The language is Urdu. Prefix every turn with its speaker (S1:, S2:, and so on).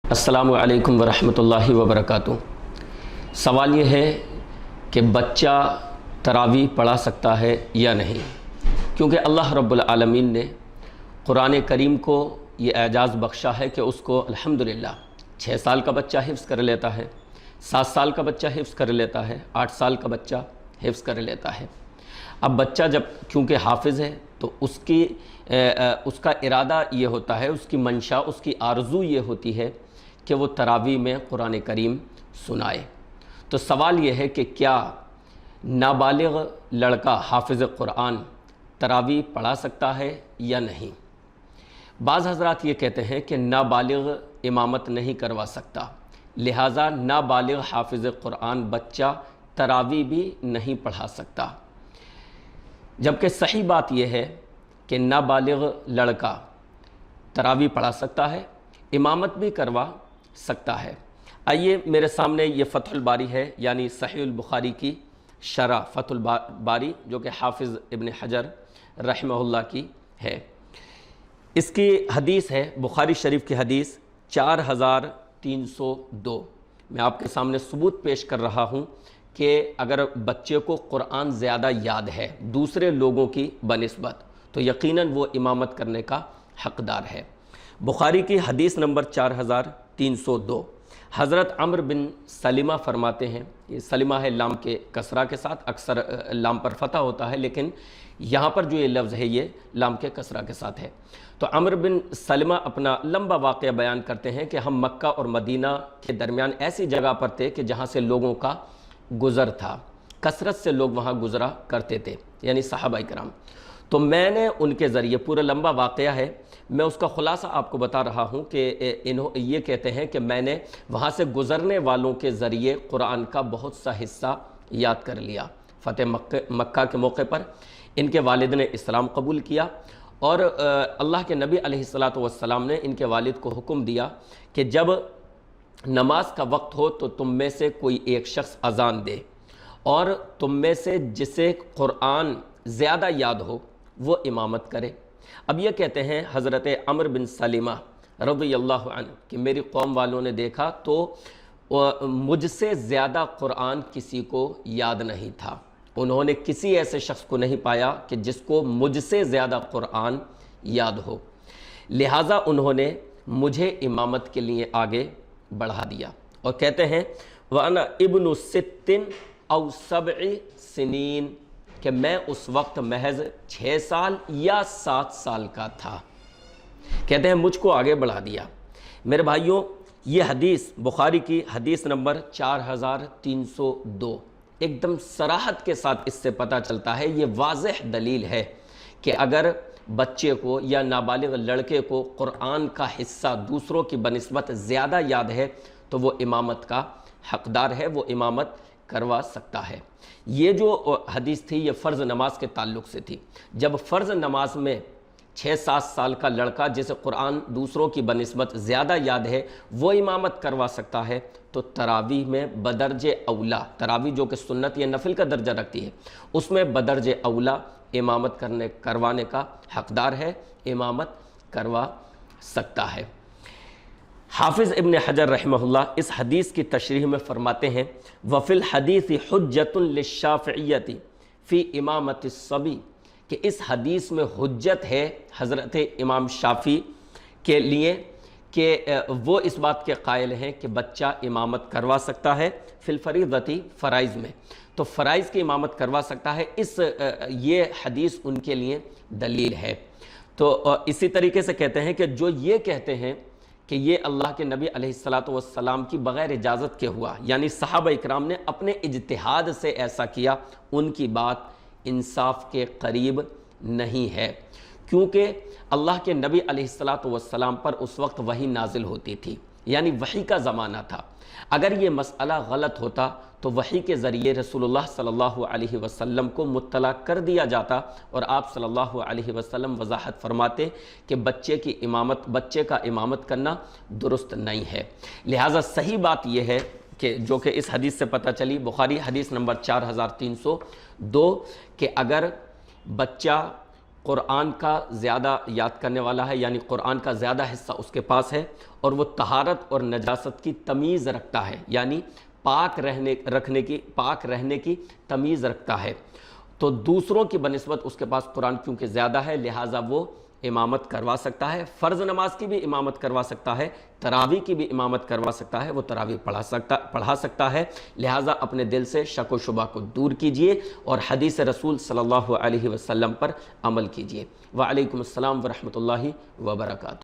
S1: السلام علیکم ورحمۃ اللہ وبرکاتہ۔ سوال یہ ہے کہ بچہ تراویح پڑھا سکتا ہے یا نہیں، کیونکہ اللہ رب العالمین نے قرآن کریم کو یہ اعجاز بخشا ہے کہ اس کو الحمدللہ 6 سال کا بچہ حفظ کر لیتا ہے، 7 سال کا بچہ حفظ کر لیتا ہے، 8 سال کا بچہ حفظ کر لیتا ہے۔ اب بچہ جب کیونکہ حافظ ہے تو اس کا ارادہ یہ ہوتا ہے، اس کی منشا، اس کی آرزو یہ ہوتی ہے کہ وہ تراویح میں قرآن کریم سنائے۔ تو سوال یہ ہے کہ کیا نابالغ لڑکا حافظ قرآن تراویح پڑھا سکتا ہے یا نہیں؟ بعض حضرات یہ کہتے ہیں کہ نابالغ امامت نہیں کروا سکتا، لہٰذا نابالغ حافظ قرآن بچہ تراویح بھی نہیں پڑھا سکتا، جبکہ صحیح بات یہ ہے کہ نابالغ لڑکا تراویح پڑھا سکتا ہے، امامت بھی کروا سکتا ہے۔ آئیے میرے سامنے یہ فتح الباری ہے، یعنی صحیح البخاری کی شرح فتح الباری، جو کہ حافظ ابن حجر رحمہ اللہ کی ہے۔ اس کی حدیث ہے بخاری شریف کی حدیث 4302۔ میں آپ کے سامنے ثبوت پیش کر رہا ہوں کہ اگر بچے کو قرآن زیادہ یاد ہے دوسرے لوگوں کی بنسبت تو یقیناً وہ امامت کرنے کا حقدار ہے۔ بخاری کی حدیث نمبر 4302، حضرت عمرو بن سلمہ فرماتے ہیں، یہ سلمہ ہے لام کے کسرہ کے ساتھ، اکثر لام پر فتح ہوتا ہے لیکن یہاں پر جو یہ لفظ ہے یہ لام کے کسرہ کے ساتھ ہے۔ تو عمرو بن سلمہ اپنا لمبا واقعہ بیان کرتے ہیں کہ ہم مکہ اور مدینہ کے درمیان ایسی جگہ پر تھے کہ جہاں سے لوگوں کا گزر تھا، کثرت سے لوگ وہاں گزرا کرتے تھے، یعنی صحابہ کرام۔ تو میں نے ان کے ذریعے، پورا لمبا واقعہ ہے، میں اس کا خلاصہ آپ کو بتا رہا ہوں کہ یہ کہتے ہیں کہ میں نے وہاں سے گزرنے والوں کے ذریعے قرآن کا بہت سا حصہ یاد کر لیا۔ فتح مکہ کے موقع پر ان کے والد نے اسلام قبول کیا اور اللہ کے نبی علیہ السلام نے ان کے والد کو حکم دیا کہ جب نماز کا وقت ہو تو تم میں سے کوئی ایک شخص اذان دے، اور تم میں سے جسے قرآن زیادہ یاد ہو وہ امامت کرے۔ اب یہ کہتے ہیں حضرت عمرو بن سلمہ رضی اللہ عنہ کہ میری قوم والوں نے دیکھا تو مجھ سے زیادہ قرآن کسی کو یاد نہیں تھا، انہوں نے کسی ایسے شخص کو نہیں پایا کہ جس کو مجھ سے زیادہ قرآن یاد ہو، لہٰذا انہوں نے مجھے امامت کے لیے آگے بڑھا دیا۔ اور کہتے ہیں وَأَنَا ابن 6 أو 7 سنین، کہ میں اس وقت محض 6 سال یا 7 سال کا تھا۔ کہتے ہیں مجھ کو آگے بڑھا دیا۔ میرے بھائیوں، یہ حدیث بخاری کی حدیث نمبر 4302 ایک دم صراحت کے ساتھ اس سے پتہ چلتا ہے، یہ واضح دلیل ہے کہ اگر بچے کو یا نابالغ لڑکے کو قرآن کا حصہ دوسروں کی بنسبت زیادہ یاد ہے تو وہ امامت کا حقدار ہے، وہ امامت کروا سکتا ہے۔ یہ جو حدیث تھی یہ فرض نماز کے تعلق سے تھی۔ جب فرض نماز میں 6-7 سال کا لڑکا جسے قرآن دوسروں کی بنسبت زیادہ یاد ہے وہ امامت کروا سکتا ہے تو تراویح میں بدرجہ اولا، تراویح جو کہ سنت یا نفل کا درجہ رکھتی ہے، اس میں بدرجہ اولا امامت کروانے کا حقدار ہے، امامت کروا سکتا ہے۔ حافظ ابن حجر رحمہ اللہ اس حدیث کی تشریح میں فرماتے ہیں وَفِي الْحَدِيثِ حُجَّةٌ لِلشَّافِعِيَّةِ فِي إِمَامَةِ الصَّبِيِّ، کہ اس حدیث میں حجت ہے حضرت امام شافعی کے لیے کہ وہ اس بات کے قائل ہیں کہ بچہ امامت کروا سکتا ہے فی الفریضۃ، فرائض میں، تو فرائض کی امامت کروا سکتا ہے، یہ حدیث ان کے لیے دلیل ہے۔ تو اسی طریقے سے کہتے ہیں کہ جو یہ کہتے ہیں کہ یہ اللہ کے نبی علیہ السلام کی بغیر اجازت کے ہوا، یعنی صحابہ اکرام نے اپنے اجتہاد سے ایسا کیا، ان کی بات انصاف کے قریب نہیں ہے، کیونکہ اللہ کے نبی علیہ السلام پر اس وقت وحی نازل ہوتی تھی، یعنی وحی کا زمانہ تھا۔ اگر یہ مسئلہ غلط ہوتا تو وحی کے ذریعے رسول اللہ صلی اللہ علیہ وسلم کو مطلع کر دیا جاتا اور آپ صلی اللہ علیہ وسلم وضاحت فرماتے کہ بچے کا امامت کرنا درست نہیں ہے۔ لہٰذا صحیح بات یہ ہے کہ جو کہ اس حدیث سے پتہ چلی، بخاری حدیث نمبر 4302، کہ اگر بچہ قرآن کا زیادہ یاد کرنے والا ہے، یعنی قرآن کا زیادہ حصہ اس کے پاس ہے، اور وہ طہارت اور نجاست کی تمیز رکھتا ہے، یعنی پاک رہنے کی تمیز رکھتا ہے، تو دوسروں کی بنسبت اس کے پاس قرآن کیونکہ زیادہ ہے، لہٰذا وہ امامت کروا سکتا ہے، فرض نماز کی بھی امامت کروا سکتا ہے، تراویح کی بھی امامت کروا سکتا ہے، وہ تراویح پڑھا سکتا ہے۔ لہٰذا اپنے دل سے شک و شبہ کو دور کیجئے اور حدیث رسول صلی اللہ علیہ وسلم پر عمل کیجئے۔ وعلیکم السلام ورحمۃ اللہ وبرکاتہ۔